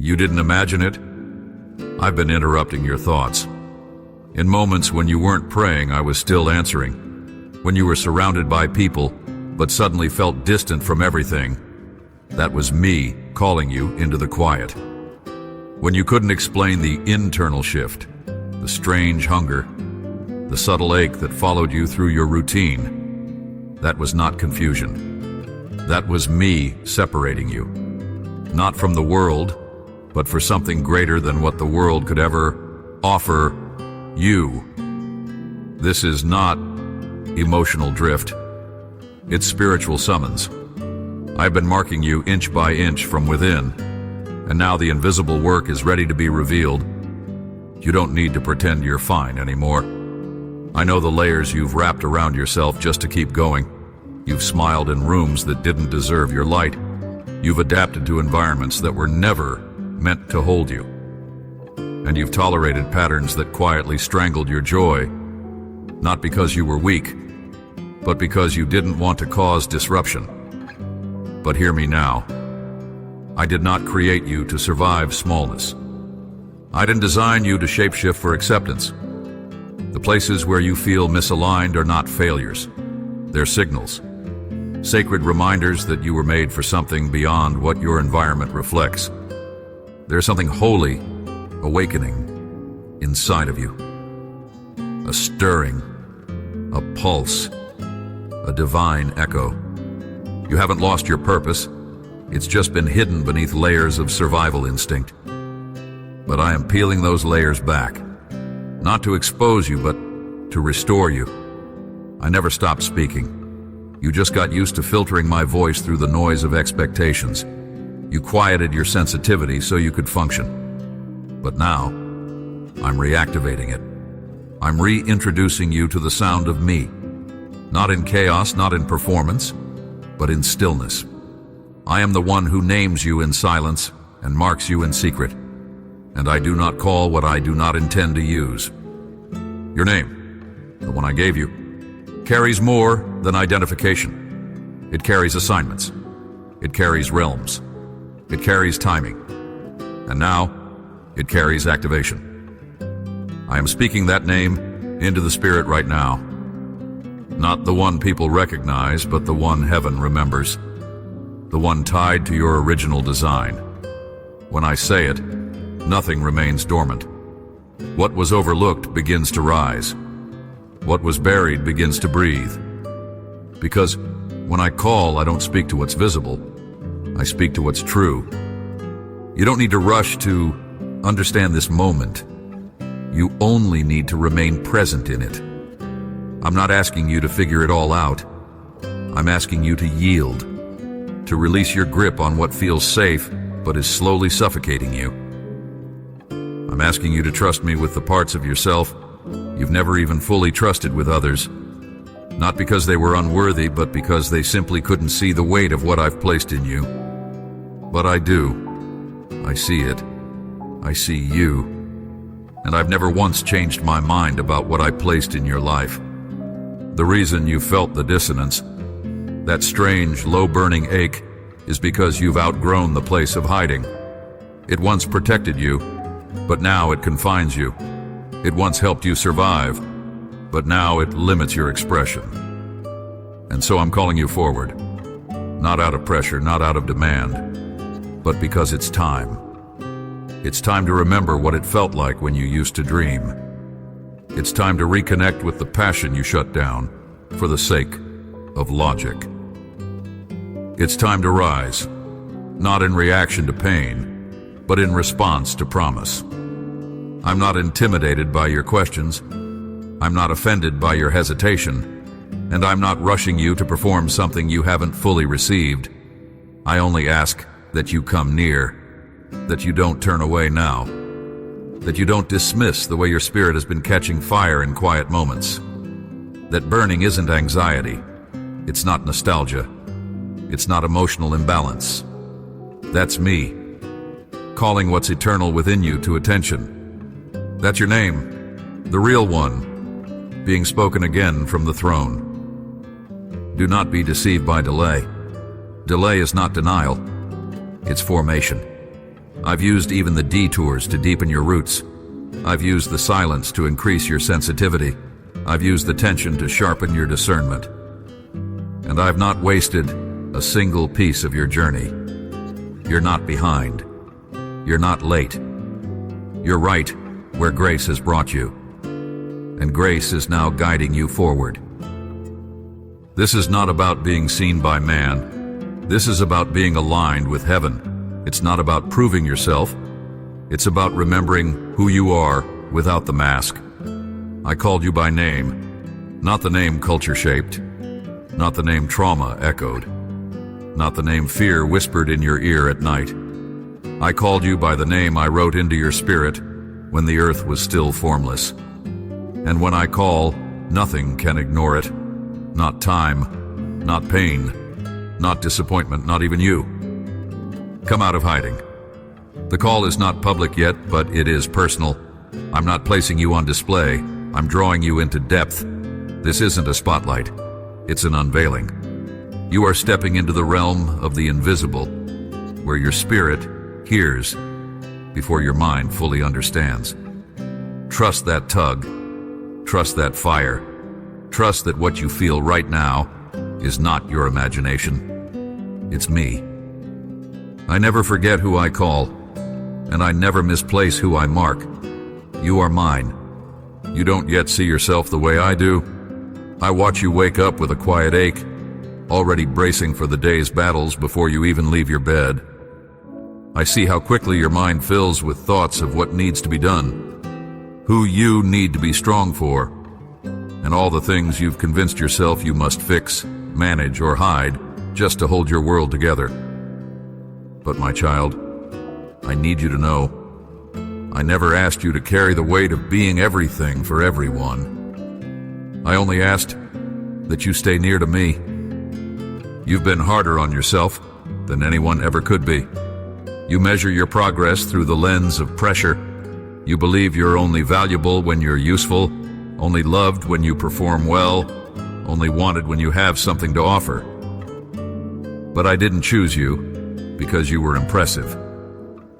You didn't imagine it? I've been interrupting your thoughts. In moments when you weren't praying, I was still answering. When you were surrounded by people, but suddenly felt distant from everything, that was me calling you into the quiet. When you couldn't explain the internal shift, the strange hunger, the subtle ache that followed you through your routine, that was not confusion. That was me separating you. Not from the world, but for something greater than what the world could ever offer you. This is not emotional drift. It's spiritual summons. I've been marking you inch by inch from within, and now the invisible work is ready to be revealed. You don't need to pretend you're fine anymore. I know the layers you've wrapped around yourself just to keep going. You've smiled in rooms that didn't deserve your light. You've adapted to environments that were never meant to hold you. And you've tolerated patterns that quietly strangled your joy, not because you were weak, but because you didn't want to cause disruption. But hear me now. I did not create you to survive smallness. I didn't design you to shapeshift for acceptance. The places where you feel misaligned are not failures. They're signals. Sacred reminders that you were made for something beyond what your environment reflects. There's something holy awakening inside of you. A stirring, a pulse, a divine echo. You haven't lost your purpose. It's just been hidden beneath layers of survival instinct. But I am peeling those layers back, not to expose you, but to restore you. I never stopped speaking. You just got used to filtering my voice through the noise of expectations. You quieted your sensitivity so you could function. But now, I'm reactivating it. I'm reintroducing you to the sound of me. Not in chaos, not in performance, but in stillness. I am the one who names you in silence and marks you in secret. And I do not call what I do not intend to use. Your name, the one I gave you, carries more than identification. It carries assignments. It carries realms. It carries timing. And now, it carries activation. I am speaking that name into the spirit right now. Not the one people recognize, but the one heaven remembers. The one tied to your original design. When I say it, nothing remains dormant. What was overlooked begins to rise. What was buried begins to breathe. Because when I call, I don't speak to what's visible. I speak to what's true. You don't need to rush to understand this moment. You only need to remain present in it. I'm not asking you to figure it all out. I'm asking you to yield, to release your grip on what feels safe but is slowly suffocating you. I'm asking you to trust me with the parts of yourself you've never even fully trusted with others. Not because they were unworthy, but because they simply couldn't see the weight of what I've placed in you. But I do. I see it. I see you. And I've never once changed my mind about what I placed in your life. The reason you felt the dissonance, that strange, low-burning ache, is because you've outgrown the place of hiding. It once protected you, but now it confines you. It once helped you survive, but now it limits your expression. And so I'm calling you forward. Not out of pressure, not out of demand, but because it's time. It's time to remember what it felt like when you used to dream. It's time to reconnect with the passion you shut down for the sake of logic. It's time to rise, not in reaction to pain, but in response to promise. I'm not intimidated by your questions. I'm not offended by your hesitation, and I'm not rushing you to perform something you haven't fully received. I only ask that you come near, that you don't turn away now, that you don't dismiss the way your spirit has been catching fire in quiet moments. That burning isn't anxiety. It's not nostalgia. It's not emotional imbalance. That's me, calling what's eternal within you to attention. That's your name, the real one, being spoken again from the throne. Do not be deceived by delay. Delay is not denial. It's formation. I've used even the detours to deepen your roots. I've used the silence to increase your sensitivity. I've used the tension to sharpen your discernment. And I've not wasted a single piece of your journey. You're not behind. You're not late. You're right where grace has brought you. And grace is now guiding you forward. This is not about being seen by man. This is about being aligned with heaven. It's not about proving yourself. It's about remembering who you are without the mask. I called you by name, not the name culture shaped, not the name trauma echoed, not the name fear whispered in your ear at night. I called you by the name I wrote into your spirit when the earth was still formless. And when I call, nothing can ignore it. Not time, not pain, not disappointment, not even you. Come out of hiding. The call is not public yet, but it is personal. I'm not placing you on display. I'm drawing you into depth. This isn't a spotlight. It's an unveiling. You are stepping into the realm of the invisible, where your spirit hears before your mind fully understands. Trust that tug. Trust that fire. Trust that what you feel right now is not your imagination. It's me. I never forget who I call, and I never misplace who I mark. You are mine. You don't yet see yourself the way I do. I watch you wake up with a quiet ache, already bracing for the day's battles before you even leave your bed. I see how quickly your mind fills with thoughts of what needs to be done, who you need to be strong for, and all the things you've convinced yourself you must fix, manage, or hide just to hold your world together. But my child, I need you to know, I never asked you to carry the weight of being everything for everyone. I only asked that you stay near to me. You've been harder on yourself than anyone ever could be. You measure your progress through the lens of pressure. You believe you're only valuable when you're useful, only loved when you perform well, only wanted when you have something to offer. But I didn't choose you because you were impressive.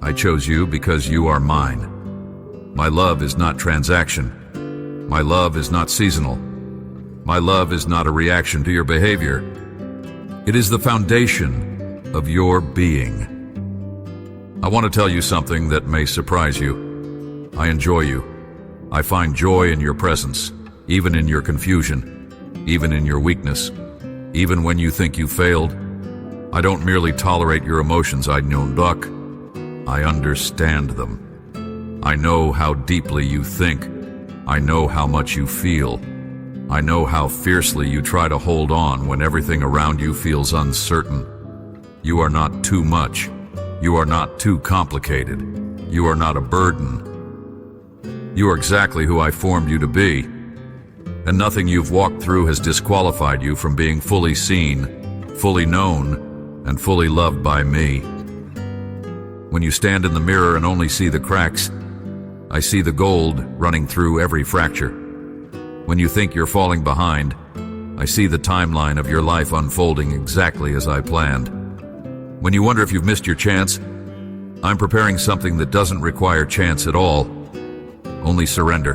I chose you because you are mine. My love is not transaction. My love is not seasonal. My love is not a reaction to your behavior. It is the foundation of your being. I want to tell you something that may surprise you. I enjoy you. I find joy in your presence, even in your confusion, even in your weakness, even when you think you failed. I don't merely tolerate your emotions, I understand them. I know how deeply you think. I know how much you feel. I know how fiercely you try to hold on when everything around you feels uncertain. You are not too much. You are not too complicated. You are not a burden. You are exactly who I formed you to be, and nothing you've walked through has disqualified you from being fully seen, fully known, and fully loved by me. When you stand in the mirror and only see the cracks, I see the gold running through every fracture. When you think you're falling behind, I see the timeline of your life unfolding exactly as I planned. When you wonder if you've missed your chance, I'm preparing something that doesn't require chance at all. Only surrender.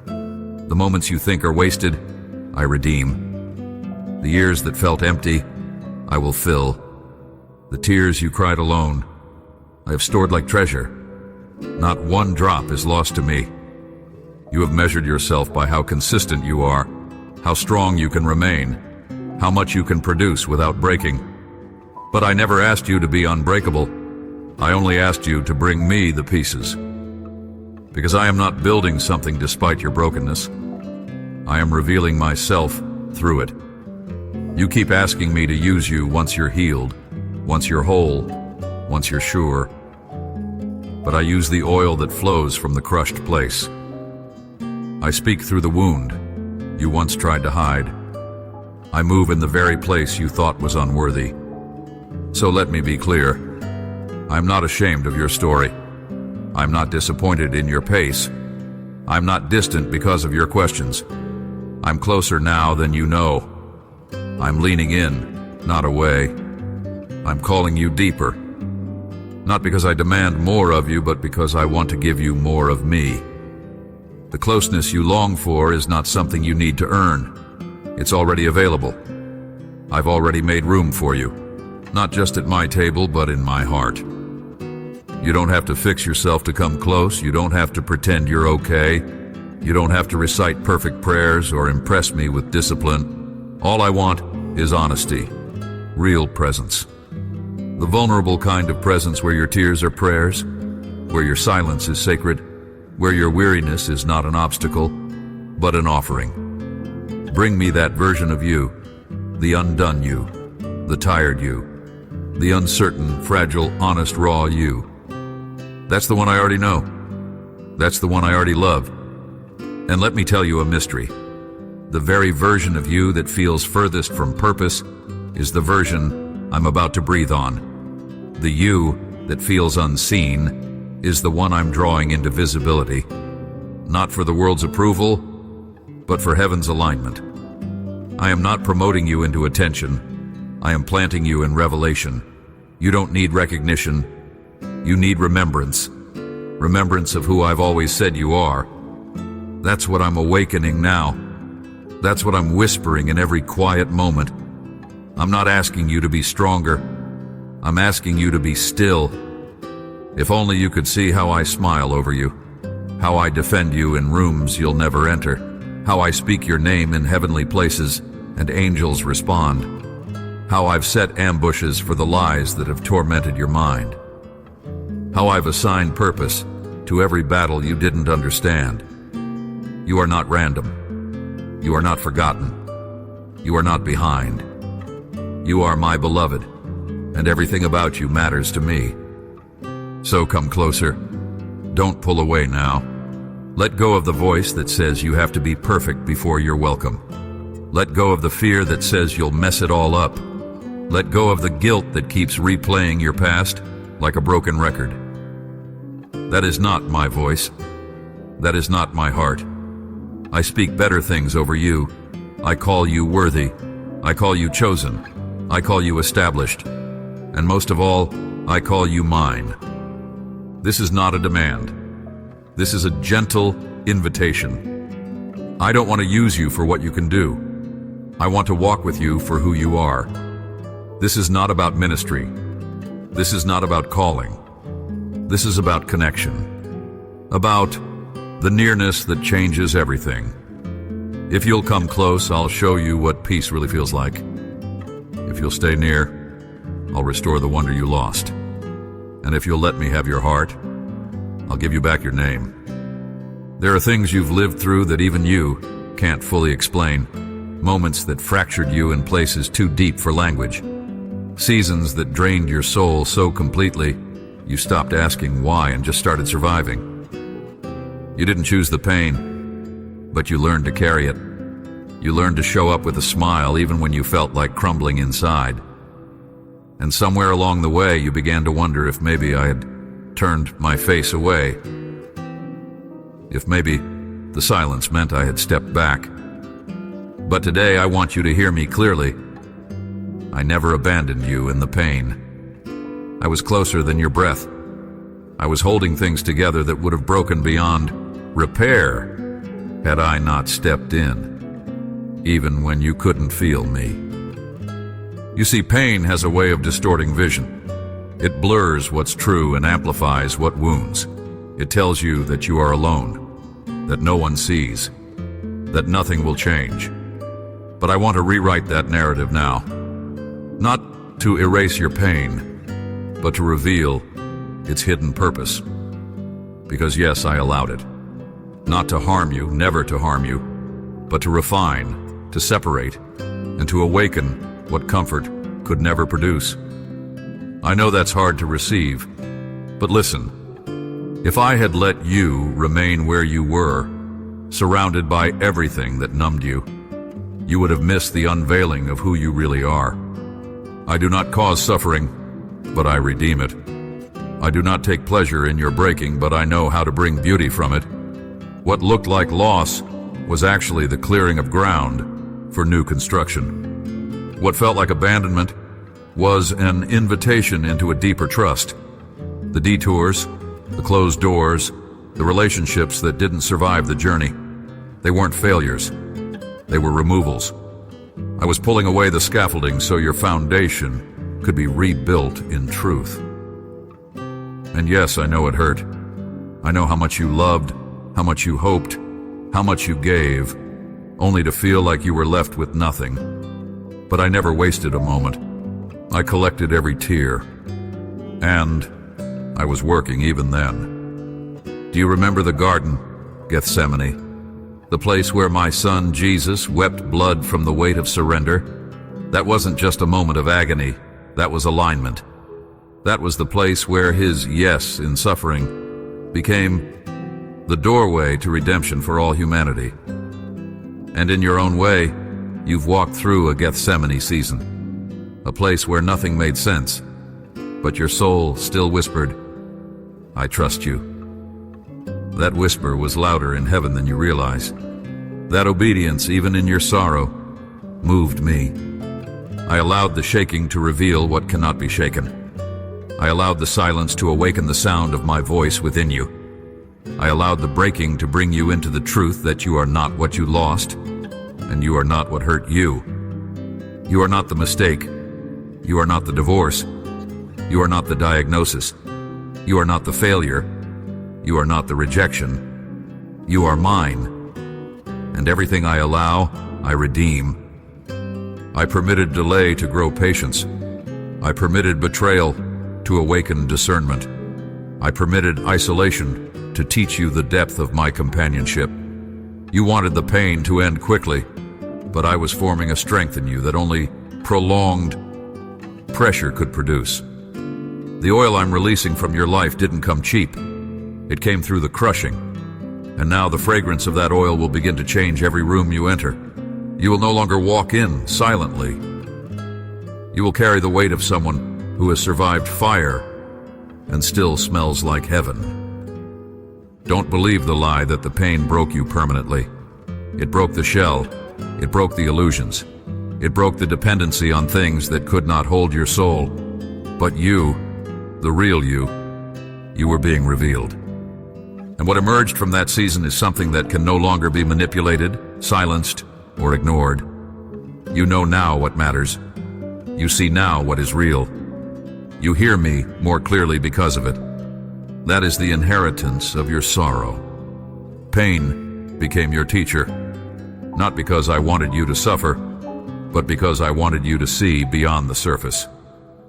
The moments you think are wasted, I redeem. The years that felt empty, I will fill. The tears you cried alone, I have stored like treasure. Not one drop is lost to me. You have measured yourself by how consistent you are, how strong you can remain, how much you can produce without breaking. But I never asked you to be unbreakable. I only asked you to bring me the pieces. Because I am not building something despite your brokenness. I am revealing myself through it. You keep asking me to use you once you're healed, once you're whole, once you're sure. But I use the oil that flows from the crushed place. I speak through the wound you once tried to hide. I move in the very place you thought was unworthy. So let me be clear. I'm not ashamed of your story. I'm not disappointed in your pace. I'm not distant because of your questions. I'm closer now than you know. I'm leaning in, not away. I'm calling you deeper. Not because I demand more of you, but because I want to give you more of me. The closeness you long for is not something you need to earn. It's already available. I've already made room for you, not just at my table, but in my heart. You don't have to fix yourself to come close. You don't have to pretend you're okay. You don't have to recite perfect prayers or impress me with discipline. All I want is honesty, real presence. The vulnerable kind of presence where your tears are prayers, where your silence is sacred, where your weariness is not an obstacle, but an offering. Bring me that version of you, the undone you, the tired you, the uncertain, fragile, honest, raw you. That's the one I already know. That's the one I already love. And let me tell you a mystery. The very version of you that feels furthest from purpose is the version I'm about to breathe on. The you that feels unseen is the one I'm drawing into visibility, not for the world's approval, but for heaven's alignment. I am not promoting you into attention. I am planting you in revelation. You don't need recognition. You need remembrance. Remembrance of who I've always said you are. That's what I'm awakening now. That's what I'm whispering in every quiet moment. I'm not asking you to be stronger. I'm asking you to be still. If only you could see how I smile over you, how I defend you in rooms you'll never enter, how I speak your name in heavenly places and angels respond, how I've set ambushes for the lies that have tormented your mind, how I've assigned purpose to every battle you didn't understand. You are not random. You are not forgotten. You are not behind. You are my beloved, and everything about you matters to me. So come closer. Don't pull away now. Let go of the voice that says you have to be perfect before you're welcome. Let go of the fear that says you'll mess it all up. Let go of the guilt that keeps replaying your past like a broken record. That is not my voice. That is not my heart. I speak better things over you. I call you worthy. I call you chosen. I call you established. And most of all, I call you mine. This is not a demand. This is a gentle invitation. I don't want to use you for what you can do. I want to walk with you for who you are. This is not about ministry. This is not about calling. This is about connection. About the nearness that changes everything. If you'll come close, I'll show you what peace really feels like. If you'll stay near, I'll restore the wonder you lost. And if you'll let me have your heart, I'll give you back your name. There are things you've lived through that even you can't fully explain. Moments that fractured you in places too deep for language. Seasons that drained your soul so completely, you stopped asking why and just started surviving. You didn't choose the pain, but you learned to carry it. You learned to show up with a smile even when you felt like crumbling inside. And somewhere along the way, you began to wonder if maybe I had turned my face away. If maybe the silence meant I had stepped back. But today I want you to hear me clearly. I never abandoned you in the pain. I was closer than your breath. I was holding things together that would have broken beyond repair had I not stepped in, even when you couldn't feel me. You see, pain has a way of distorting vision. It blurs what's true and amplifies what wounds. It tells you that you are alone, that no one sees, that nothing will change. But I want to rewrite that narrative now. Not to erase your pain, but to reveal its hidden purpose. Because yes, I allowed it. Not to harm you, never to harm you, but to refine, to separate, and to awaken what comfort could never produce. I know that's hard to receive, but listen, if I had let you remain where you were, surrounded by everything that numbed you, you would have missed the unveiling of who you really are. I do not cause suffering, but I redeem it. I do not take pleasure in your breaking, but I know how to bring beauty from it. What looked like loss was actually the clearing of ground for new construction. What felt like abandonment was an invitation into a deeper trust. The detours, the closed doors, the relationships that didn't survive the journey. They weren't failures. They were removals. I was pulling away the scaffolding so your foundation could be rebuilt in truth. And yes, I know it hurt. I know how much you loved, how much you hoped, how much you gave, only to feel like you were left with nothing. But I never wasted a moment. I collected every tear. And I was working even then. Do you remember the garden, Gethsemane? The place where my son Jesus wept blood from the weight of surrender? That wasn't just a moment of agony. That was alignment. That was the place where his yes in suffering became the doorway to redemption for all humanity. And in your own way, you've walked through a Gethsemane season, a place where nothing made sense, but your soul still whispered, "I trust you." That whisper was louder in heaven than you realize. That obedience, even in your sorrow, moved me. I allowed the shaking to reveal what cannot be shaken. I allowed the silence to awaken the sound of my voice within you. I allowed the breaking to bring you into the truth that you are not what you lost, and you are not what hurt you. You are not the mistake. You are not the divorce. You are not the diagnosis. You are not the failure. You are not the rejection. You are mine. And everything I allow, I redeem. I permitted delay to grow patience. I permitted betrayal to awaken discernment. I permitted isolation to teach you the depth of my companionship. You wanted the pain to end quickly, but I was forming a strength in you that only prolonged pressure could produce. The oil I'm releasing from your life didn't come cheap. It came through the crushing. And now the fragrance of that oil will begin to change every room you enter. You will no longer walk in silently. You will carry the weight of someone who has survived fire and still smells like heaven. Don't believe the lie that the pain broke you permanently. It broke the shell. It broke the illusions. It broke the dependency on things that could not hold your soul. But you, the real you were being revealed. And what emerged from that season is something that can no longer be manipulated, silenced, or ignored. You know now what matters. You see now what is real. You hear me more clearly because of it. That is the inheritance of your sorrow. Pain became your teacher, not because I wanted you to suffer, but because I wanted you to see beyond the surface,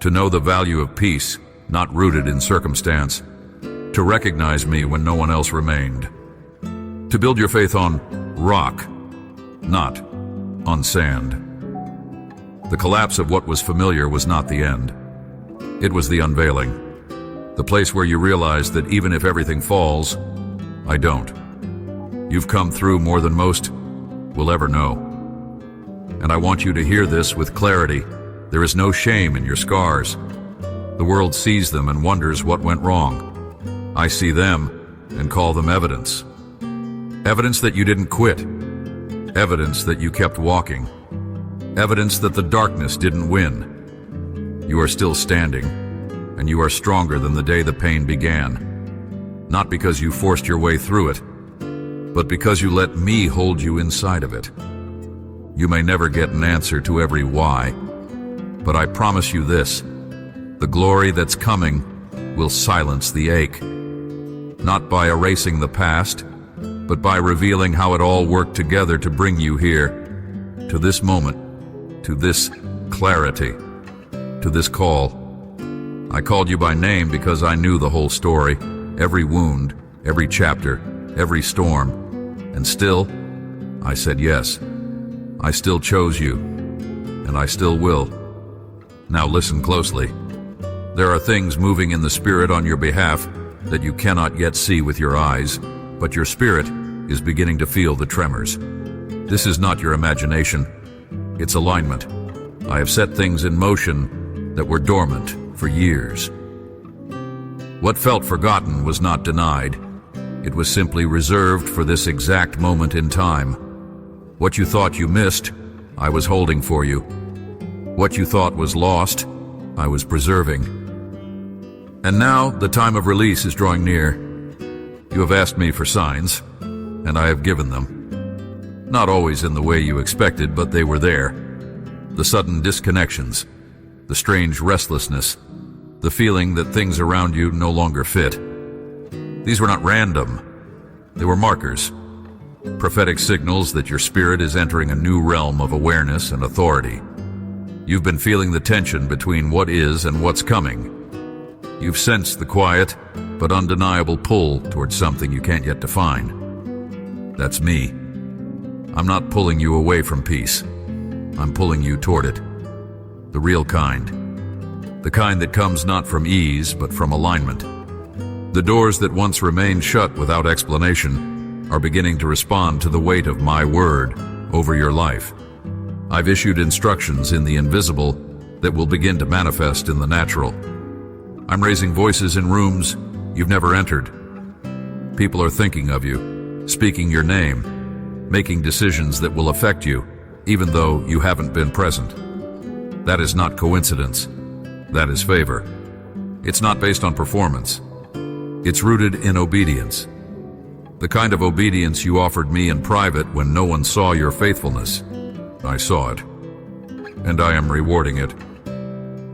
to know the value of peace, not rooted in circumstance, to recognize me when no one else remained, to build your faith on rock, not on sand. The collapse of what was familiar was not the end. It was the unveiling, the place where you realize that even if everything falls, I don't. You've come through more than most will ever know. And I want you to hear this with clarity. There is no shame in your scars. The world sees them and wonders what went wrong. I see them and call them evidence. Evidence that you didn't quit. Evidence that you kept walking. Evidence that the darkness didn't win. You are still standing, and you are stronger than the day the pain began. Not because you forced your way through it, but because you let me hold you inside of it. You may never get an answer to every why, but I promise you this: the glory that's coming will silence the ache. Not by erasing the past, but by revealing how it all worked together to bring you here, to this moment, to this clarity, to this call. I called you by name because I knew the whole story, every wound, every chapter, every storm. And still, I said yes. I still chose you, and I still will. Now listen closely. There are things moving in the spirit on your behalf that you cannot yet see with your eyes, but your spirit is beginning to feel the tremors. This is not your imagination. It's alignment. I have set things in motion that were dormant for years. What felt forgotten was not denied. It was simply reserved for this exact moment in time. What you thought you missed, I was holding for you. What you thought was lost, I was preserving. And now the time of release is drawing near. You have asked me for signs, and I have given them. Not always in the way you expected, but they were there. The sudden disconnections, the strange restlessness, the feeling that things around you no longer fit. These were not random. They were markers, prophetic signals that your spirit is entering a new realm of awareness and authority. You've been feeling the tension between what is and what's coming. You've sensed the quiet but undeniable pull towards something you can't yet define. That's me. I'm not pulling you away from peace. I'm pulling you toward it. The real kind. The kind that comes not from ease but from alignment. The doors that once remained shut without explanation are beginning to respond to the weight of my word over your life. I've issued instructions in the invisible that will begin to manifest in the natural. I'm raising voices in rooms you've never entered. People are thinking of you, speaking your name, making decisions that will affect you, even though you haven't been present. That is not coincidence. That is favor. It's not based on performance. It's rooted in obedience. The kind of obedience you offered me in private when no one saw your faithfulness. I saw it, and I am rewarding it.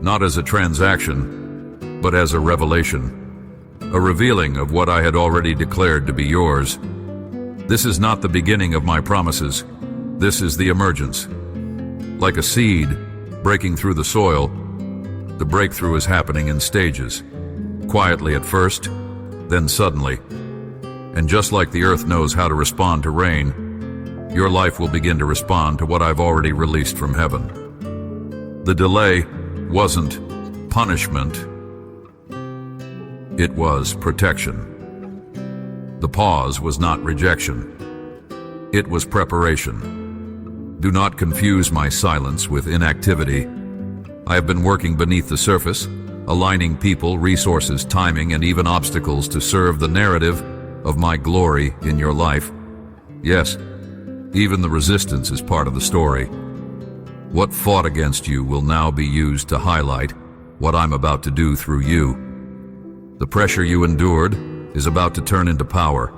Not as a transaction, but as a revelation, a revealing of what I had already declared to be yours. This is not the beginning of my promises. This is the emergence. Like a seed breaking through the soil, the breakthrough is happening in stages, quietly at first, then suddenly. And just like the earth knows how to respond to rain, your life will begin to respond to what I've already released from heaven. The delay wasn't punishment. It was protection. The pause was not rejection. It was preparation. Do not confuse my silence with inactivity. I have been working beneath the surface, aligning people, resources, timing, and even obstacles to serve the narrative of my glory in your life. Yes, even the resistance is part of the story. What fought against you will now be used to highlight what I'm about to do through you. The pressure you endured is about to turn into power.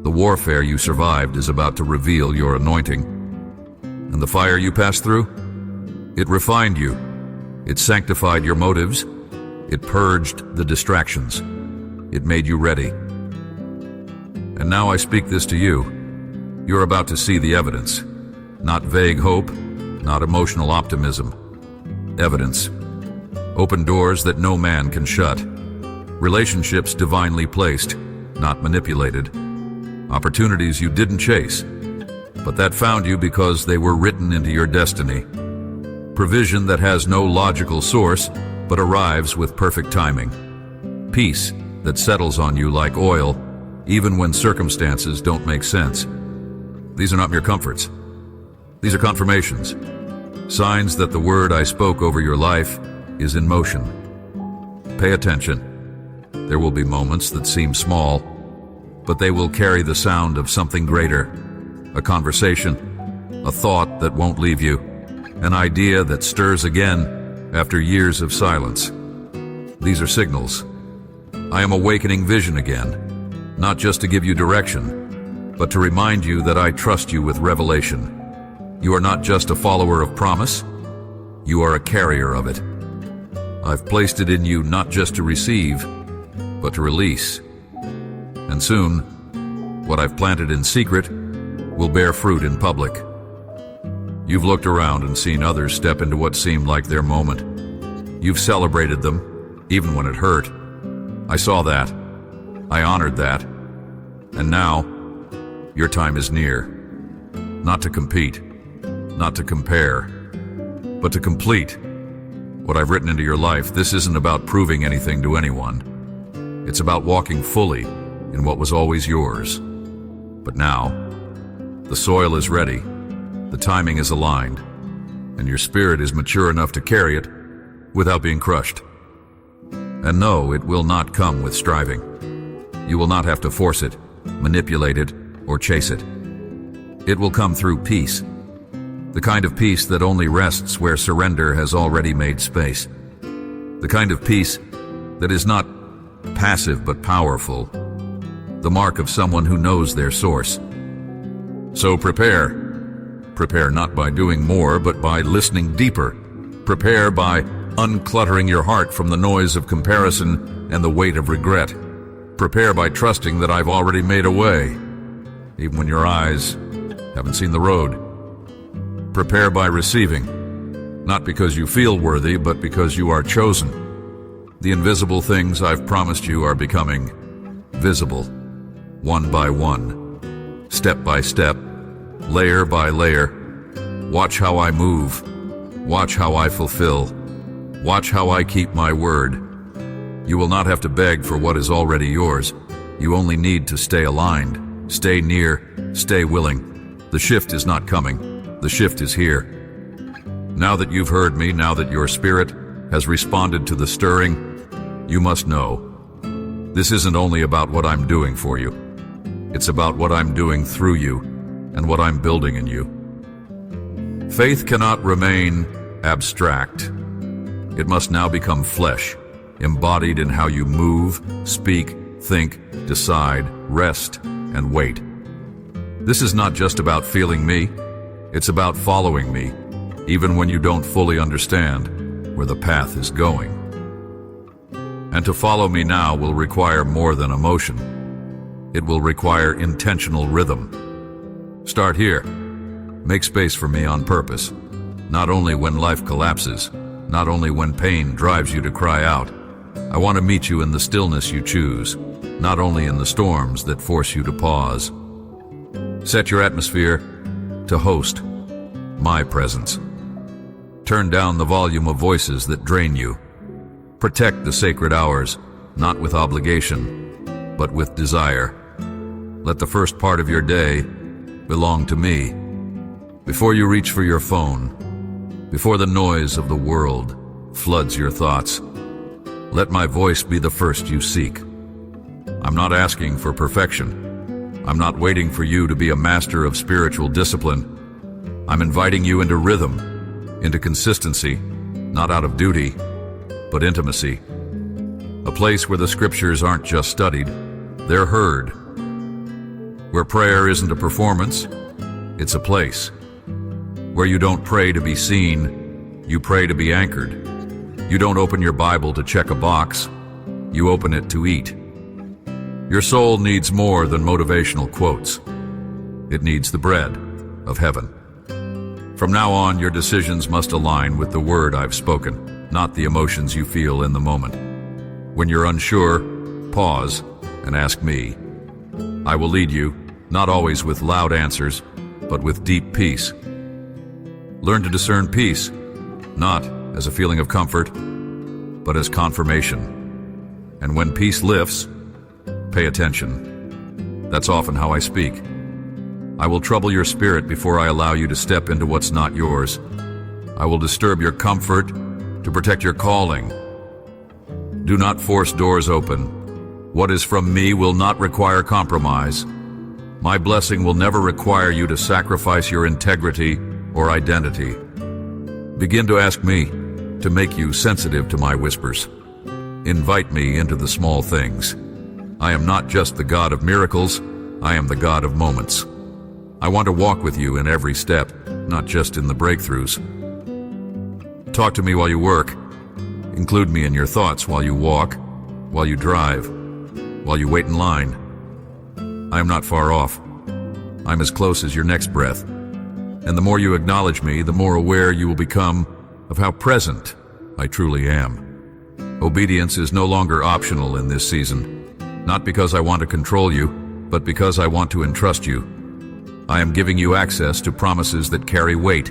The warfare you survived is about to reveal your anointing. And the fire you passed through? It refined you. It sanctified your motives. It purged the distractions. It made you ready. And now I speak this to you. You're about to see the evidence. Not vague hope, not emotional optimism. Evidence. Open doors that no man can shut. Relationships divinely placed, not manipulated. Opportunities you didn't chase, but that found you because they were written into your destiny. Provision that has no logical source, but arrives with perfect timing. Peace that settles on you like oil, even when circumstances don't make sense. These are not mere comforts. These are confirmations. Signs that the word I spoke over your life is in motion. Pay attention. There will be moments that seem small, but they will carry the sound of something greater. A conversation, a thought that won't leave you, an idea that stirs again after years of silence. These are signals. I am awakening vision again, not just to give you direction, but to remind you that I trust you with revelation. You are not just a follower of promise, you are a carrier of it. I've placed it in you not just to receive, but to release. And soon, what I've planted in secret will bear fruit in public. You've looked around and seen others step into what seemed like their moment. You've celebrated them, even when it hurt. I saw that. I honored that. And now, your time is near. Not to compete, not to compare, but to complete what I've written into your life. This isn't about proving anything to anyone. It's about walking fully in what was always yours. But now, the soil is ready, the timing is aligned, and your spirit is mature enough to carry it without being crushed. And no, it will not come with striving. You will not have to force it, manipulate it, or chase it. It will come through peace, the kind of peace that only rests where surrender has already made space. The kind of peace that is not passive but powerful, the mark of someone who knows their source. So prepare. Prepare not by doing more, but by listening deeper. Prepare by uncluttering your heart from the noise of comparison and the weight of regret. Prepare by trusting that I've already made a way, even when your eyes haven't seen the road. Prepare by receiving, not because you feel worthy, but because you are chosen. The invisible things I've promised you are becoming visible, one by one, step by step, layer by layer. Watch how I move. Watch how I fulfill. Watch how I keep my word. You will not have to beg for what is already yours. You only need to stay aligned, stay near, stay willing. The shift is not coming. The shift is here. Now that you've heard me, now that your spirit has responded to the stirring, you must know, this isn't only about what I'm doing for you. It's about what I'm doing through you and what I'm building in you. Faith cannot remain abstract. It must now become flesh, embodied in how you move, speak, think, decide, rest, and wait. This is not just about feeling me. It's about following me, even when you don't fully understand where the path is going. And to follow me now will require more than emotion. It will require intentional rhythm. Start here. Make space for me on purpose. Not only when life collapses, not only when pain drives you to cry out. I want to meet you in the stillness you choose, not only in the storms that force you to pause. Set your atmosphere to host my presence. Turn down the volume of voices that drain you. Protect the sacred hours, not with obligation, but with desire. Let the first part of your day belong to me. Before you reach for your phone, before the noise of the world floods your thoughts, let my voice be the first you seek. I'm not asking for perfection. I'm not waiting for you to be a master of spiritual discipline. I'm inviting you into rhythm, into consistency, not out of duty, but intimacy. A place where the scriptures aren't just studied, they're heard. Where prayer isn't a performance, it's a place. Where you don't pray to be seen, you pray to be anchored. You don't open your Bible to check a box, you open it to eat. Your soul needs more than motivational quotes. It needs the bread of heaven. From now on, your decisions must align with the word I've spoken, not the emotions you feel in the moment. When you're unsure, pause and ask me. I will lead you, not always with loud answers, but with deep peace. Learn to discern peace, not as a feeling of comfort, but as confirmation. And when peace lifts, pay attention. That's often how I speak. I will trouble your spirit before I allow you to step into what's not yours. I will disturb your comfort to protect your calling. Do not force doors open. What is from me will not require compromise. My blessing will never require you to sacrifice your integrity or identity. Begin to ask me to make you sensitive to my whispers. Invite me into the small things. I am not just the God of miracles, I am the God of moments. I want to walk with you in every step, not just in the breakthroughs. Talk to me while you work. Include me in your thoughts while you walk, while you drive, while you wait in line. I am not far off. I'm as close as your next breath. And the more you acknowledge me, the more aware you will become of how present I truly am. Obedience is no longer optional in this season, not because I want to control you, but because I want to entrust you. I am giving you access to promises that carry weight,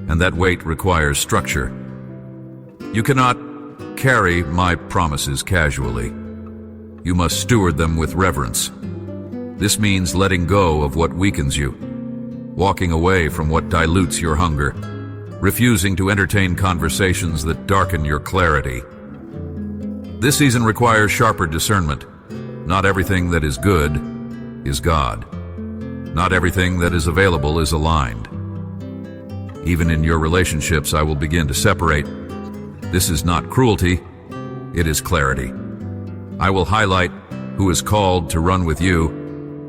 and that weight requires structure. You cannot carry my promises casually. You must steward them with reverence. This means letting go of what weakens you, walking away from what dilutes your hunger, refusing to entertain conversations that darken your clarity. This season requires sharper discernment. Not everything that is good is God. Not everything that is available is aligned. Even in your relationships, I will begin to separate. This is not cruelty. it is clarity. I will highlight who is called to run with you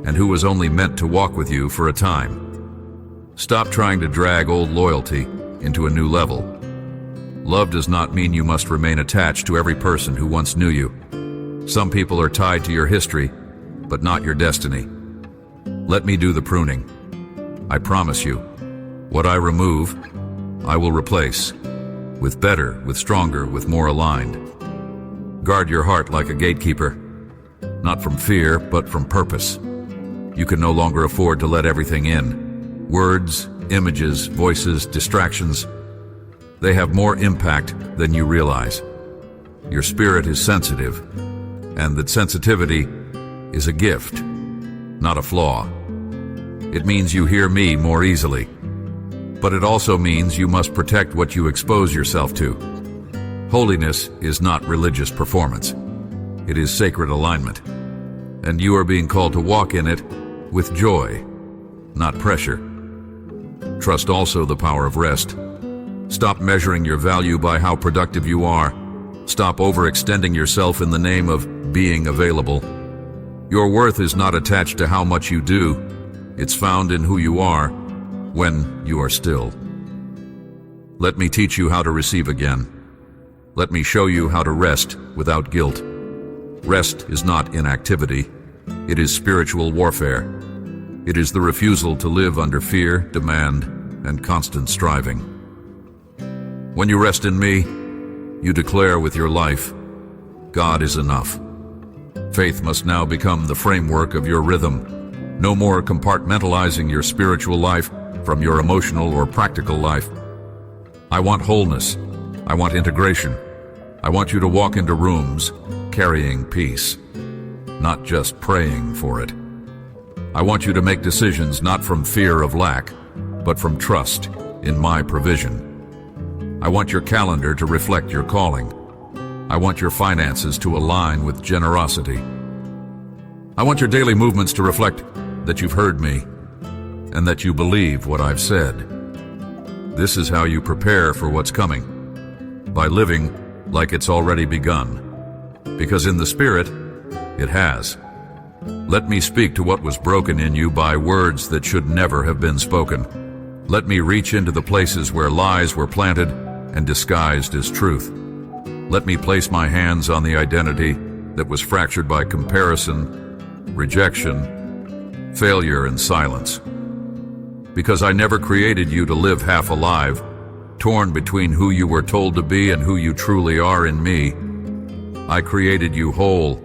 and who was only meant to walk with you for a time. Stop trying to drag old loyalty into a new level. Love does not mean you must remain attached to every person who once knew you. Some people are tied to your history, but not your destiny. Let me do the pruning. I promise you, what I remove, I will replace, with better, with stronger, with more aligned. Guard your heart like a gatekeeper, not from fear, but from purpose. You can no longer afford to let everything in. Words, images, voices, distractions, they have more impact than you realize. Your spirit is sensitive, and that sensitivity is a gift, not a flaw. It means you hear me more easily, but it also means you must protect what you expose yourself to. Holiness is not religious performance. It is sacred alignment, and you are being called to walk in it with joy, not pressure. Trust also the power of rest. Stop measuring your value by how productive you are. Stop overextending yourself in the name of being available. Your worth is not attached to how much you do. It's found in who you are when you are still. Let me teach you how to receive again. Let me show you how to rest without guilt. Rest is not inactivity. It is spiritual warfare. It is the refusal to live under fear, demand, and constant striving. When you rest in me, you declare with your life, God is enough. Faith must now become the framework of your rhythm. No more compartmentalizing your spiritual life from your emotional or practical life. I want wholeness. I want integration. I want you to walk into rooms carrying peace, not just praying for it. I want you to make decisions not from fear of lack, but from trust in my provision. I want your calendar to reflect your calling. I want your finances to align with generosity. I want your daily movements to reflect that you've heard me and that you believe what I've said. This is how you prepare for what's coming, by living like it's already begun. Because in the Spirit, it has. Let me speak to what was broken in you by words that should never have been spoken. Let me reach into the places where lies were planted and disguised as truth. Let me place my hands on the identity that was fractured by comparison, rejection, failure, and silence. Because I never created you to live half alive, torn between who you were told to be and who you truly are in me. I created you whole,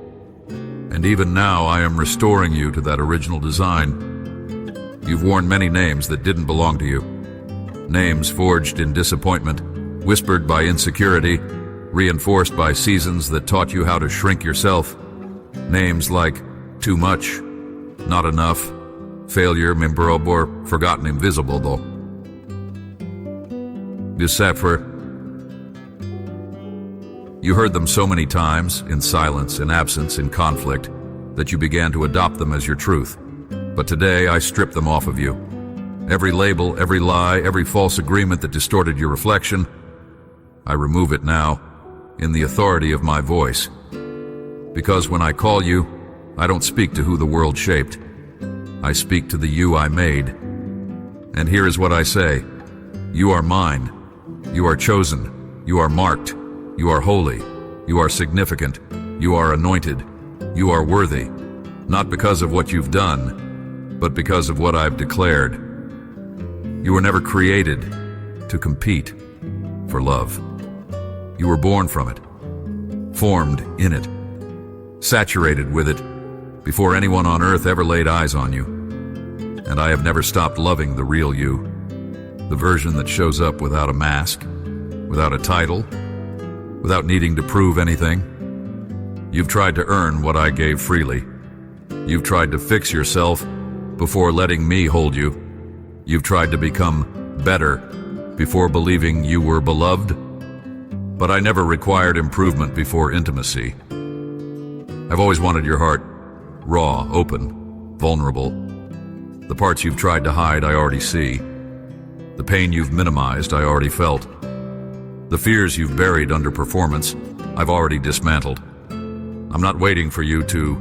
and even now I am restoring you to that original design. You've worn many names that didn't belong to you. Names forged in disappointment, whispered by insecurity, reinforced by seasons that taught you how to shrink yourself. Names like too much, not enough, failure, Mimbrov, or forgotten invisible, though. Deceiver. You heard them so many times, in silence, in absence, in conflict, that you began to adopt them as your truth. But today I strip them off of you. Every label, every lie, every false agreement that distorted your reflection, I remove it now, in the authority of my voice. Because when I call you, I don't speak to who the world shaped. I speak to the you I made. And here is what I say. You are mine. You are chosen. You are marked. You are holy. You are significant. You are anointed. You are worthy. Not because of what you've done, but because of what I've declared. You were never created to compete for love. You were born from it, formed in it, saturated with it, before anyone on earth ever laid eyes on you. And I have never stopped loving the real you, the version that shows up without a mask, without a title, without needing to prove anything. You've tried to earn what I gave freely. You've tried to fix yourself before letting me hold you. You've tried to become better before believing you were beloved. But I never required improvement before intimacy. I've always wanted your heart raw, open, vulnerable. The parts you've tried to hide, I already see. The pain you've minimized, I already felt. The fears you've buried under performance, I've already dismantled. I'm not waiting for you to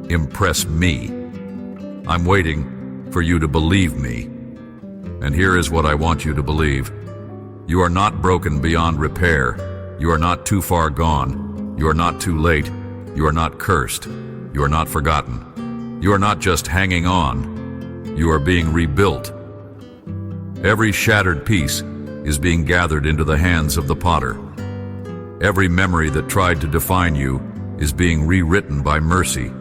impress me. I'm waiting for you to believe me. And here is what I want you to believe. You are not broken beyond repair. You are not too far gone. You are not too late. You are not cursed. You are not forgotten. You are not just hanging on. You are being rebuilt. Every shattered piece is being gathered into the hands of the potter. Every memory that tried to define you is being rewritten by mercy.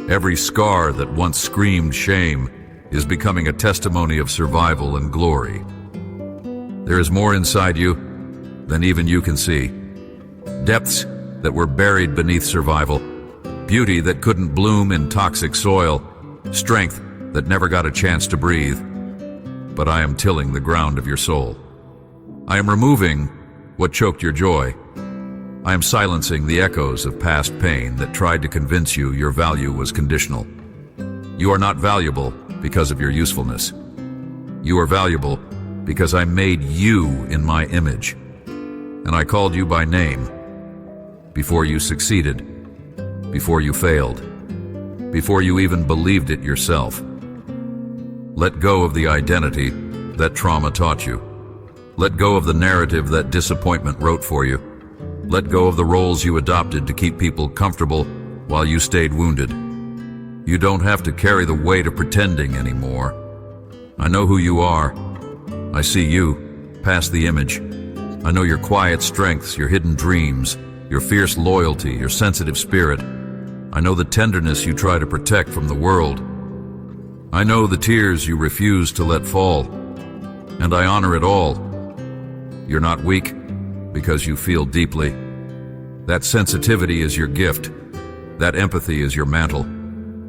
Every scar that once screamed shame is becoming a testimony of survival and glory. There is more inside you than even you can see. Depths that were buried beneath survival, beauty that couldn't bloom in toxic soil, strength that never got a chance to breathe. But I am tilling the ground of your soul. I am removing what choked your joy. I am silencing the echoes of past pain that tried to convince you your value was conditional. You are not valuable because of your usefulness. You are valuable because I made you in my image, and I called you by name before you succeeded, before you failed, before you even believed it yourself. Let go of the identity that trauma taught you. Let go of the narrative that disappointment wrote for you. Let go of the roles you adopted to keep people comfortable while you stayed wounded. You don't have to carry the weight of pretending anymore. I know who you are. I see you, past the image. I know your quiet strengths, your hidden dreams, your fierce loyalty, your sensitive spirit. I know the tenderness you try to protect from the world. I know the tears you refuse to let fall, and I honor it all. You're not weak because you feel deeply. That sensitivity is your gift. That empathy is your mantle.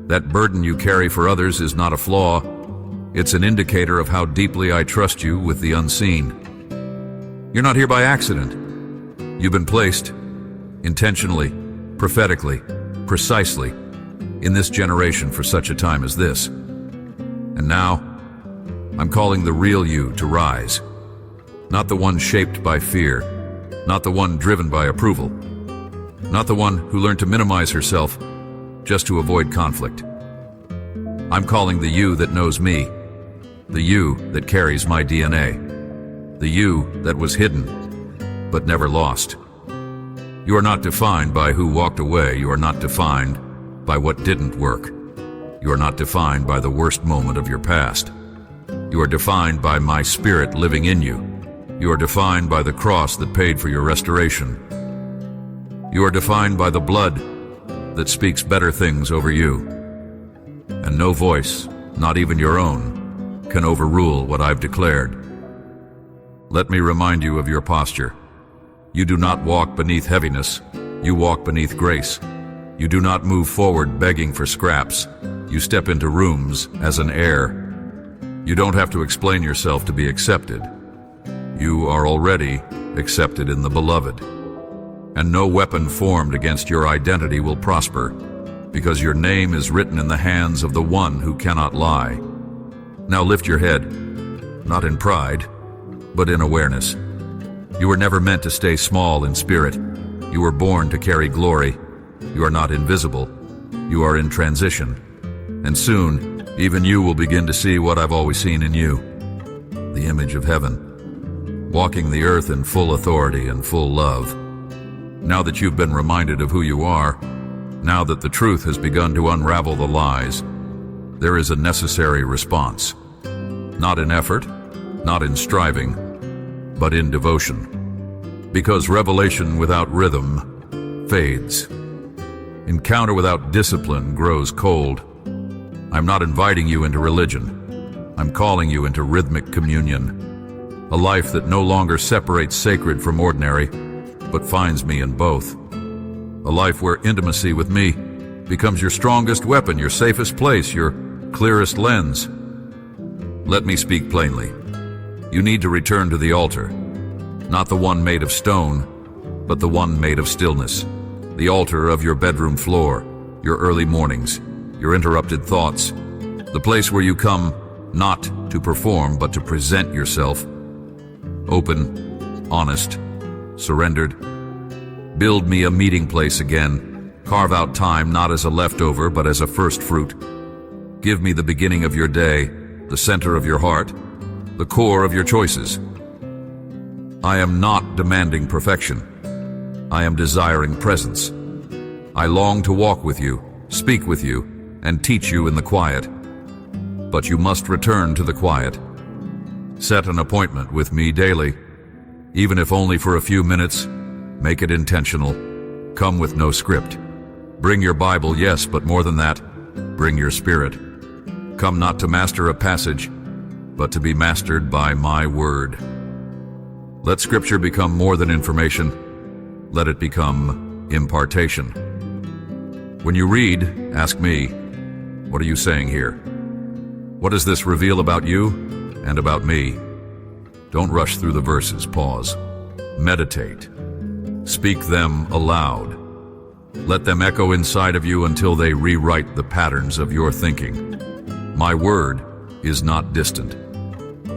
That burden you carry for others is not a flaw. It's an indicator of how deeply I trust you with the unseen. You're not here by accident. You've been placed, intentionally, prophetically, precisely, in this generation for such a time as this. And now, I'm calling the real you to rise. Not the one shaped by fear, not the one driven by approval, not the one who learned to minimize herself just to avoid conflict. I'm calling the you that knows me, the you that carries my DNA, the you that was hidden but never lost. You are not defined by who walked away. You are not defined by what didn't work. You are not defined by the worst moment of your past. You are defined by my spirit living in you. You are defined by the cross that paid for your restoration. You are defined by the blood that speaks better things over you. And no voice, not even your own, can overrule what I've declared. Let me remind you of your posture. You do not walk beneath heaviness. You walk beneath grace. You do not move forward begging for scraps. You step into rooms as an heir. You don't have to explain yourself to be accepted. You are already accepted in the beloved. And no weapon formed against your identity will prosper, because your name is written in the hands of the one who cannot lie. Now lift your head, not in pride, but in awareness. You were never meant to stay small in spirit. You were born to carry glory. You are not invisible. You are in transition. And soon, even you will begin to see what I've always seen in you, the image of heaven, walking the earth in full authority and full love. Now that you've been reminded of who you are, now that the truth has begun to unravel the lies, there is a necessary response. Not in effort, not in striving, but in devotion. Because revelation without rhythm fades. Encounter without discipline grows cold. I'm not inviting you into religion. I'm calling you into rhythmic communion. A life that no longer separates sacred from ordinary, but finds me in both. A life where intimacy with me becomes your strongest weapon, your safest place, your clearest lens. Let me speak plainly. You need to return to the altar, not the one made of stone, but the one made of stillness. The altar of your bedroom floor, your early mornings, your interrupted thoughts, the place where you come not to perform, but to present yourself. Open, honest, surrendered. Build me a meeting place again. Carve out time not as a leftover, but as a first fruit. Give me the beginning of your day, the center of your heart, the core of your choices. I am not demanding perfection. I am desiring presence. I long to walk with you, speak with you, and teach you in the quiet. But you must return to the quiet. Set an appointment with me daily. Even if only for a few minutes, make it intentional. Come with no script. Bring your Bible, yes, but more than that, bring your spirit. Come not to master a passage, but to be mastered by my word. Let Scripture become more than information. Let it become impartation. When you read, ask me, what are you saying here? What does this reveal about you and about me? Don't rush through the verses, pause. Meditate. Speak them aloud. Let them echo inside of you until they rewrite the patterns of your thinking. My word is not distant.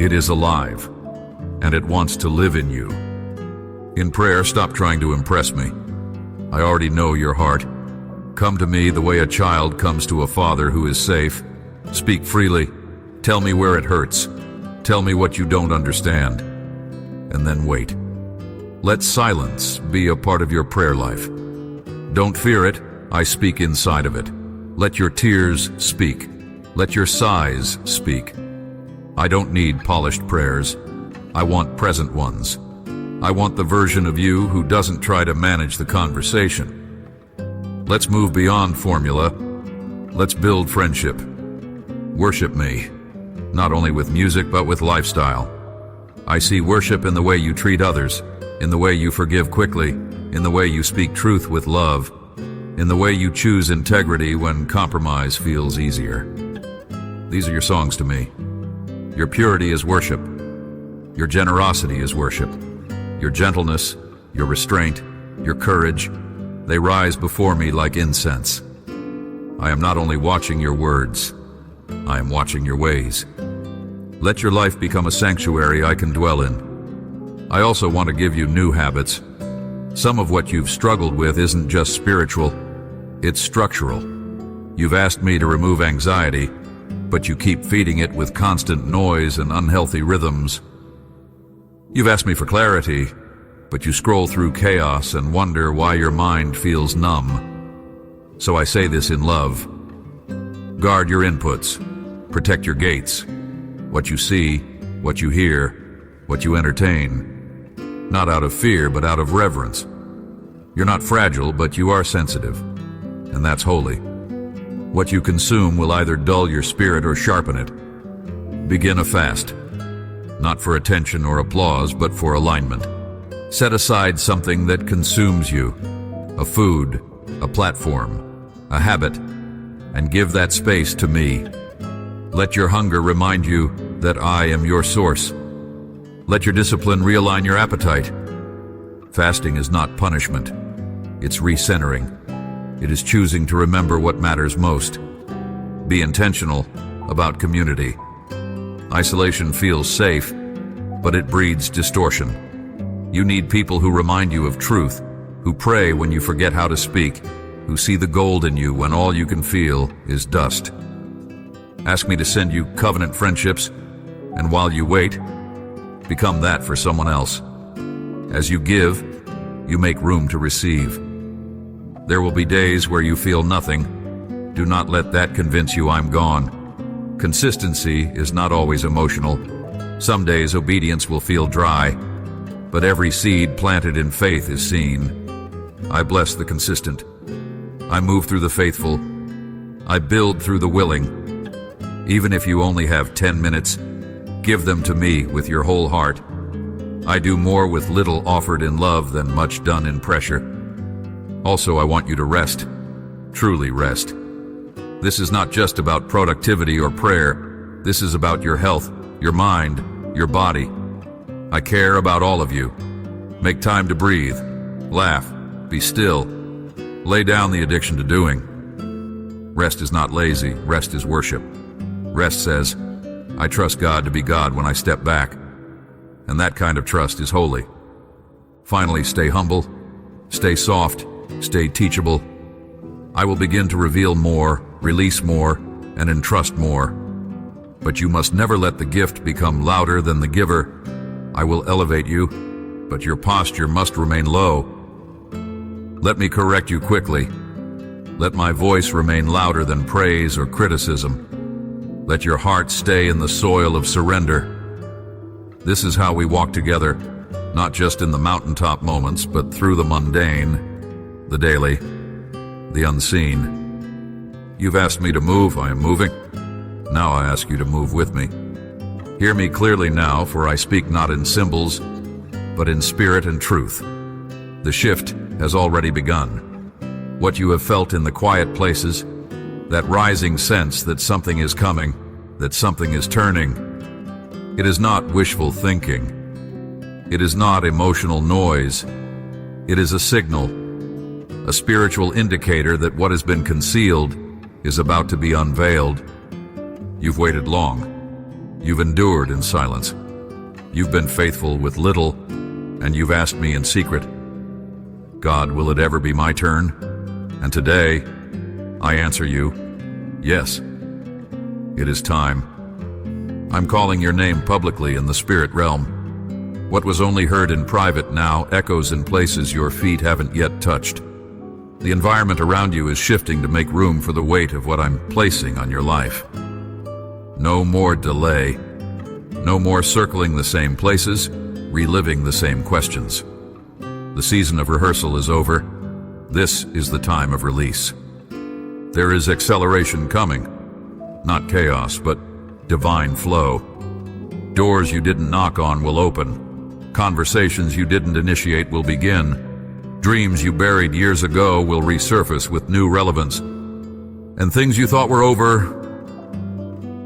It is alive, and it wants to live in you. In prayer, stop trying to impress me. I already know your heart. Come to me the way a child comes to a father who is safe. Speak freely. Tell me where it hurts. Tell me what you don't understand. And then wait. Let silence be a part of your prayer life. Don't fear it. I speak inside of it. Let your tears speak. Let your sighs speak. I don't need polished prayers. I want present ones. I want the version of you who doesn't try to manage the conversation. Let's move beyond formula. Let's build friendship. Worship me, not only with music but with lifestyle. I see worship in the way you treat others, in the way you forgive quickly, in the way you speak truth with love, in the way you choose integrity when compromise feels easier. These are your songs to me. Your purity is worship. Your generosity is worship. Your gentleness, your restraint, your courage, they rise before me like incense. I am not only watching your words, I am watching your ways. Let your life become a sanctuary I can dwell in. I also want to give you new habits. Some of what you've struggled with isn't just spiritual, it's structural. You've asked me to remove anxiety, but you keep feeding it with constant noise and unhealthy rhythms. You've asked me for clarity, but you scroll through chaos and wonder why your mind feels numb. So I say this in love. Guard your inputs. Protect your gates. What you see, what you hear, what you entertain. Not out of fear, but out of reverence. You're not fragile, but you are sensitive. And that's holy. What you consume will either dull your spirit or sharpen it. Begin a fast. Not for attention or applause, but for alignment. Set aside something that consumes you, a food, a platform, a habit, and give that space to me. Let your hunger remind you that I am your source. Let your discipline realign your appetite. Fasting is not punishment. It's recentering. It is choosing to remember what matters most. Be intentional about community. Isolation feels safe, but it breeds distortion. You need people who remind you of truth, who pray when you forget how to speak, who see the gold in you when all you can feel is dust. Ask me to send you covenant friendships, and while you wait, become that for someone else. As you give, you make room to receive. There will be days where you feel nothing. Do not let that convince you I'm gone. Consistency is not always emotional. Some days obedience will feel dry, but every seed planted in faith is seen. I bless the consistent. I move through the faithful. I build through the willing. Even if you only have 10 minutes, give them to me with your whole heart. I do more with little offered in love than much done in pressure. Also, I want you to rest, truly rest. This is not just about productivity or prayer. This is about your health, your mind, your body. I care about all of you. Make time to breathe, laugh, be still. Lay down the addiction to doing. Rest is not lazy, rest is worship. Rest says, I trust God to be God when I step back. And that kind of trust is holy. Finally, stay humble, Stay soft, stay teachable. I will begin to reveal more, release more, and entrust more. But you must never let the gift become louder than the giver. I will elevate you, but your posture must remain low. Let me correct you quickly. Let my voice remain louder than praise or criticism. Let your heart stay in the soil of surrender. This is how we walk together, not just in the mountaintop moments, but through the mundane, the daily, the unseen. You've asked me to move, I am moving. Now I ask you to move with me. Hear me clearly now, for I speak not in symbols, but in spirit and truth. The shift has already begun. What you have felt in the quiet places, that rising sense that something is coming, that something is turning, it is not wishful thinking. It is not emotional noise. It is a signal, a spiritual indicator that what has been concealed is about to be unveiled. You've waited long. You've endured in silence. You've been faithful with little, and you've asked me in secret. God, will it ever be my turn? And today, I answer you, yes, it is time. I'm calling your name publicly in the spirit realm. What was only heard in private now echoes in places your feet haven't yet touched. The environment around you is shifting to make room for the weight of what I'm placing on your life. No more delay. No more circling the same places, reliving the same questions. The season of rehearsal is over. This is the time of release. There is acceleration coming. Not chaos, but divine flow. Doors you didn't knock on will open. Conversations you didn't initiate will begin. Dreams you buried years ago will resurface with new relevance. And things you thought were over,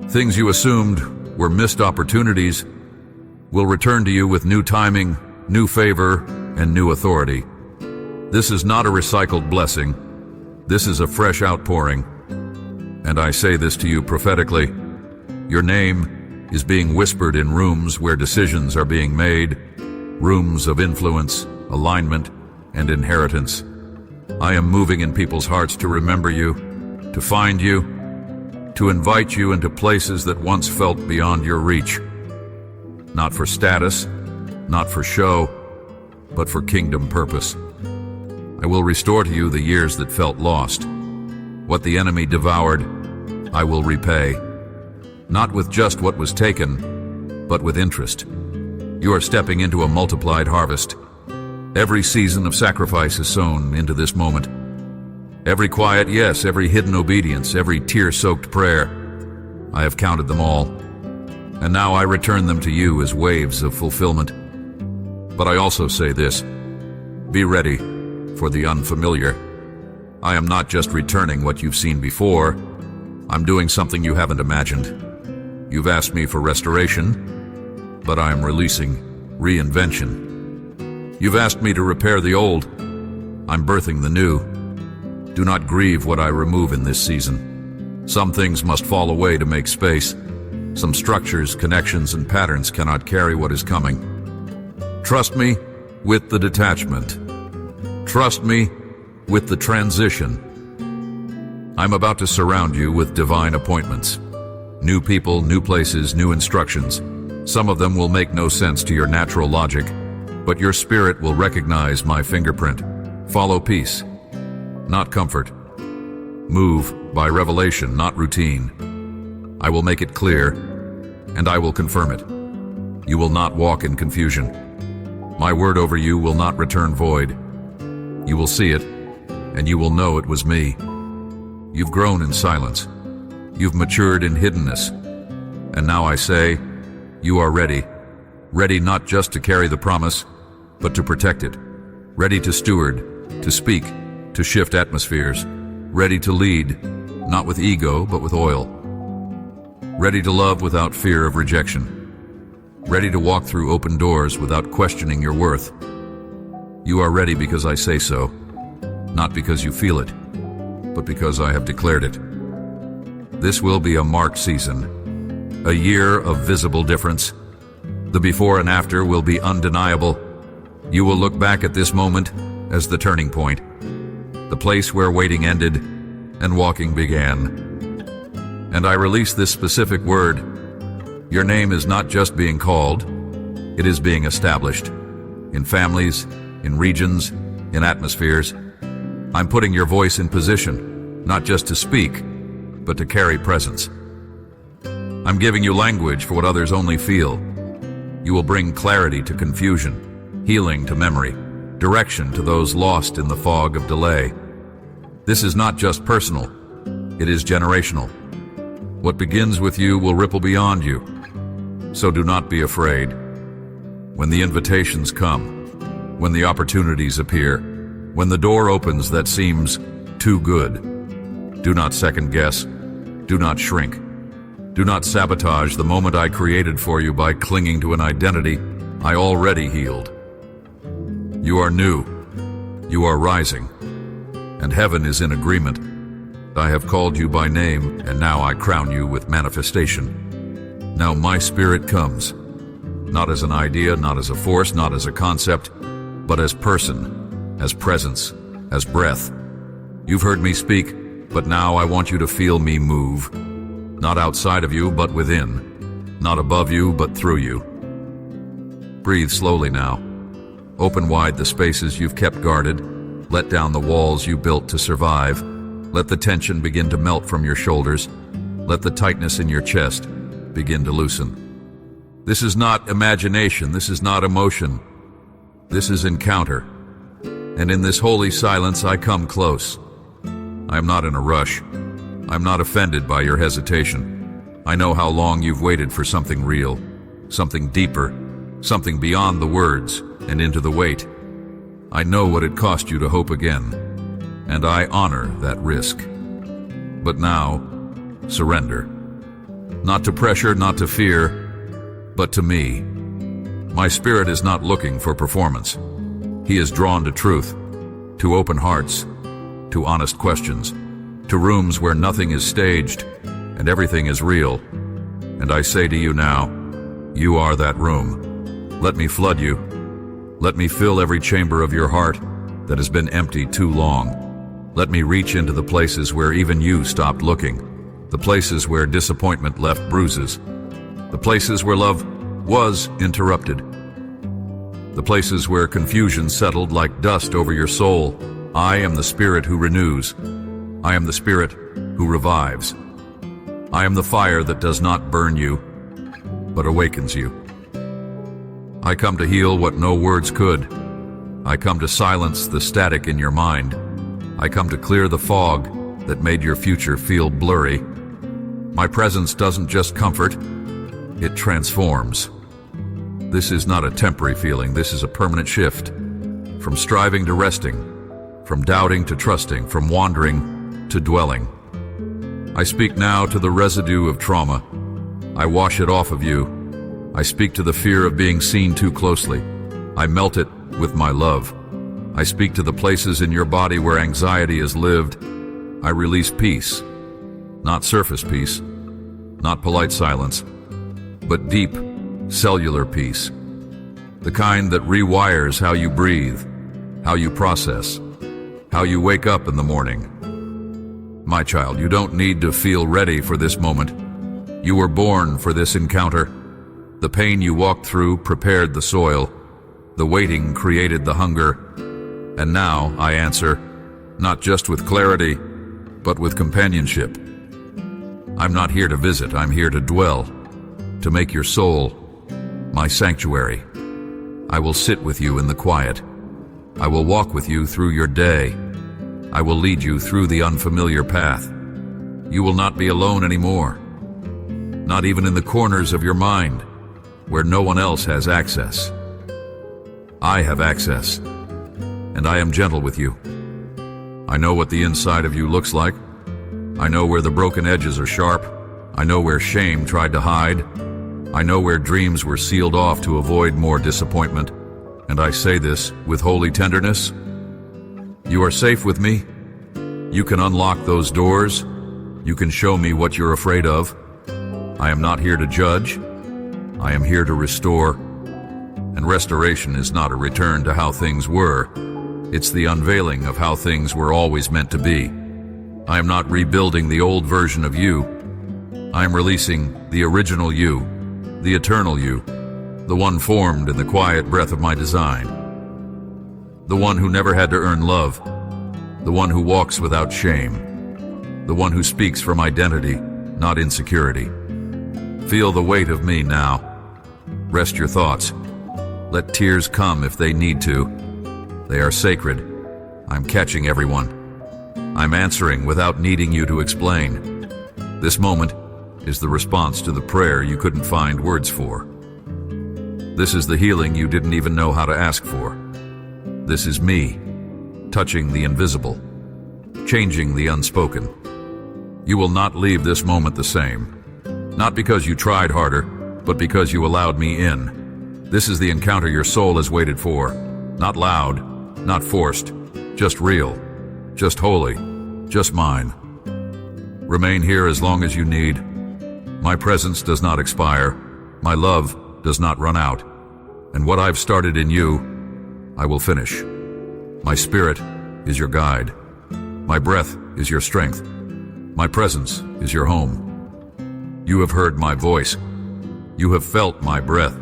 things you assumed were missed opportunities, will return to you with new timing, new favor, and new authority. This is not a recycled blessing. This is a fresh outpouring. And I say this to you prophetically. Your name is being whispered in rooms where decisions are being made, rooms of influence, alignment, and inheritance. I am moving in people's hearts to remember you, to find you, to invite you into places that once felt beyond your reach. Not for status, not for show, but for kingdom purpose. I will restore to you the years that felt lost. What the enemy devoured, I will repay. Not with just what was taken, but with interest. You are stepping into a multiplied harvest. Every season of sacrifice is sown into this moment. Every quiet yes, every hidden obedience, every tear-soaked prayer. I have counted them all. And now I return them to you as waves of fulfillment. But I also say this, be ready for the unfamiliar. I am not just returning what you've seen before, I'm doing something you haven't imagined. You've asked me for restoration, but I am releasing reinvention. You've asked me to repair the old, I'm birthing the new. Do not grieve what I remove in this season. Some things must fall away to make space. Some structures, connections, and patterns cannot carry what is coming. Trust me with the detachment. Trust me with the transition. I'm about to surround you with divine appointments. New people, new places, new instructions. Some of them will make no sense to your natural logic, but your spirit will recognize my fingerprint. Follow peace, not comfort. Move by revelation, not routine. I will make it clear, and I will confirm it. You will not walk in confusion. My word over you will not return void. You will see it, and you will know it was me. You've grown in silence. You've matured in hiddenness. And now I say, you are ready. Ready not just to carry the promise, but to protect it. Ready to steward, to speak, to shift atmospheres. Ready to lead, not with ego, but with oil. Ready to love without fear of rejection. Ready to walk through open doors without questioning your worth. You are ready because I say so, not because you feel it, but because I have declared it. This will be a marked season, a year of visible difference. The before and after will be undeniable. You will look back at this moment as the turning point, the place where waiting ended and walking began. And I release this specific word. Your name is not just being called, it is being established. In families, in regions, in atmospheres. I'm putting your voice in position, not just to speak, but to carry presence. I'm giving you language for what others only feel. You will bring clarity to confusion, healing to memory, direction to those lost in the fog of delay. This is not just personal, it is generational. What begins with you will ripple beyond you. So do not be afraid. When the invitations come, when the opportunities appear, when the door opens that seems too good, do not second guess, do not shrink. Do not sabotage the moment I created for you by clinging to an identity I already healed. You are new, you are rising, and heaven is in agreement. I have called you by name, and now I crown you with manifestation. Now my spirit comes, not as an idea, not as a force, not as a concept, but as person, as presence, as breath. You've heard me speak, but now I want you to feel me move. Not outside of you, but within. Not above you, but through you. Breathe slowly now. Open wide the spaces you've kept guarded. Let down the walls you built to survive. Let the tension begin to melt from your shoulders. Let the tightness in your chest begin to loosen. This is not imagination. This is not emotion. This is encounter. And in this holy silence, I come close. I am not in a rush. I'm not offended by your hesitation. I know how long you've waited for something real, something deeper, something beyond the words and into the wait. I know what it cost you to hope again, and I honor that risk. But now, surrender. Not to pressure, not to fear, but to me. My spirit is not looking for performance. He is drawn to truth, to open hearts, to honest questions, to rooms where nothing is staged and everything is real. And I say to you now, you are that room. Let me flood you. Let me fill every chamber of your heart that has been empty too long. Let me reach into the places where even you stopped looking, the places where disappointment left bruises, the places where love was interrupted, the places where confusion settled like dust over your soul. I am the Spirit who renews. I am the Spirit who revives. I am the fire that does not burn you, but awakens you. I come to heal what no words could. I come to silence the static in your mind. I come to clear the fog that made your future feel blurry. My presence doesn't just comfort, it transforms. This is not a temporary feeling, this is a permanent shift. From striving to resting, from doubting to trusting, from wandering to dwelling. I speak now to the residue of trauma. I wash it off of you. I speak to the fear of being seen too closely. I melt it with my love. I speak to the places in your body where anxiety has lived. I release peace, not surface peace, not polite silence, but deep, cellular peace. The kind that rewires how you breathe, how you process, how you wake up in the morning. My child, you don't need to feel ready for this moment. You were born for this encounter. The pain you walked through prepared the soil. The waiting created the hunger. And now I answer, not just with clarity, but with companionship. I'm not here to visit, I'm here to dwell, to make your soul my sanctuary. I will sit with you in the quiet. I will walk with you through your day. I will lead you through the unfamiliar path. You will not be alone anymore, not even in the corners of your mind where no one else has access. I have access, and I am gentle with you. I know what the inside of you looks like. I know where the broken edges are sharp. I know where shame tried to hide. I know where dreams were sealed off to avoid more disappointment. And I say this with holy tenderness. You are safe with me. You can unlock those doors. You can show me what you're afraid of. I am not here to judge. I am here to restore. And restoration is not a return to how things were. It's the unveiling of how things were always meant to be. I am not rebuilding the old version of you. I am releasing the original you, the eternal you, the one formed in the quiet breath of my design. The one who never had to earn love, the one who walks without shame, the one who speaks from identity, not insecurity. Feel the weight of me now. Rest your thoughts. Let tears come if they need to. They are sacred. I'm catching everyone. I'm answering without needing you to explain. This moment is the response to the prayer you couldn't find words for. This is the healing you didn't even know how to ask for. This is me, touching the invisible, changing the unspoken. You will not leave this moment the same. Not because you tried harder, but because you allowed me in. This is the encounter your soul has waited for. Not loud, not forced, just real, just holy, just mine. Remain here as long as you need. My presence does not expire. My love does not run out. And what I've started in you, I will finish. My spirit is your guide. My breath is your strength. My presence is your home. You have heard my voice. You have felt my breath.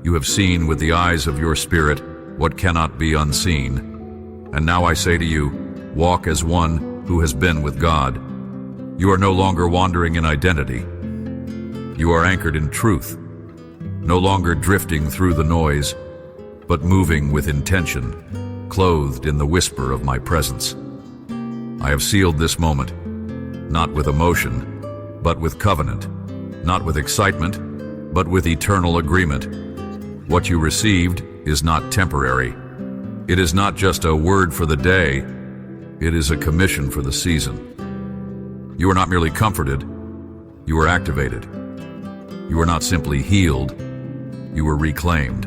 You have seen with the eyes of your spirit what cannot be unseen. And now I say to you, walk as one who has been with God. You are no longer wandering in identity. You are anchored in truth, no longer drifting through the noise, but moving with intention, clothed in the whisper of my presence. I have sealed this moment, not with emotion, but with covenant, not with excitement, but with eternal agreement. What you received is not temporary. It is not just a word for the day, it is a commission for the season. You are not merely comforted, you are activated. You are not simply healed, you are reclaimed.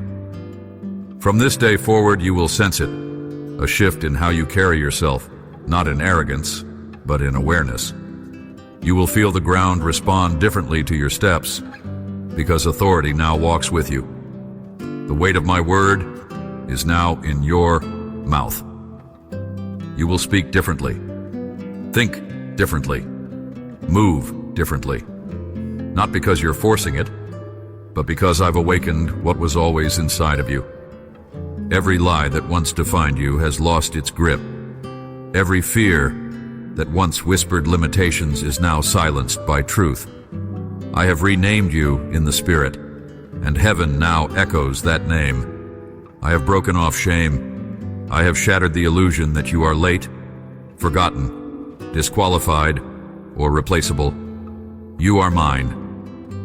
From this day forward, you will sense it, a shift in how you carry yourself, not in arrogance, but in awareness. You will feel the ground respond differently to your steps, because authority now walks with you. The weight of my word is now in your mouth. You will speak differently, think differently, move differently. Not because you're forcing it, but because I've awakened what was always inside of you. Every lie that once defined you has lost its grip. Every fear that once whispered limitations is now silenced by truth. I have renamed you in the Spirit, and heaven now echoes that name. I have broken off shame. I have shattered the illusion that you are late, forgotten, disqualified, or replaceable. You are mine,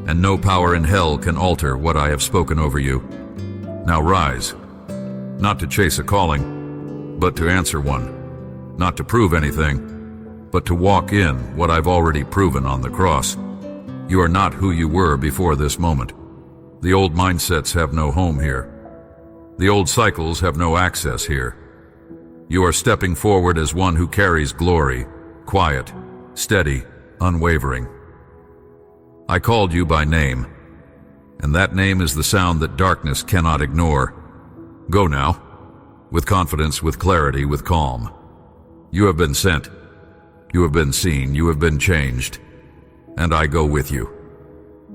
and no power in hell can alter what I have spoken over you. Now rise, not to chase a calling, but to answer one, not to prove anything, but to walk in what I've already proven on the cross. You are not who you were before this moment. The old mindsets have no home here. The old cycles have no access here. You are stepping forward as one who carries glory, quiet, steady, unwavering. I called you by name, and that name is the sound that darkness cannot ignore. Go now, with confidence, with clarity, with calm. You have been sent. You have been seen. You have been changed. And I go with you.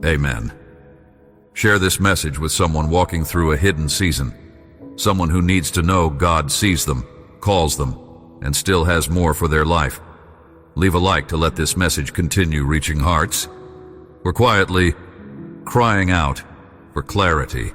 Amen. Share this message with someone walking through a hidden season, someone who needs to know God sees them, calls them, and still has more for their life. Leave a like to let this message continue reaching hearts. We're quietly crying out for clarity.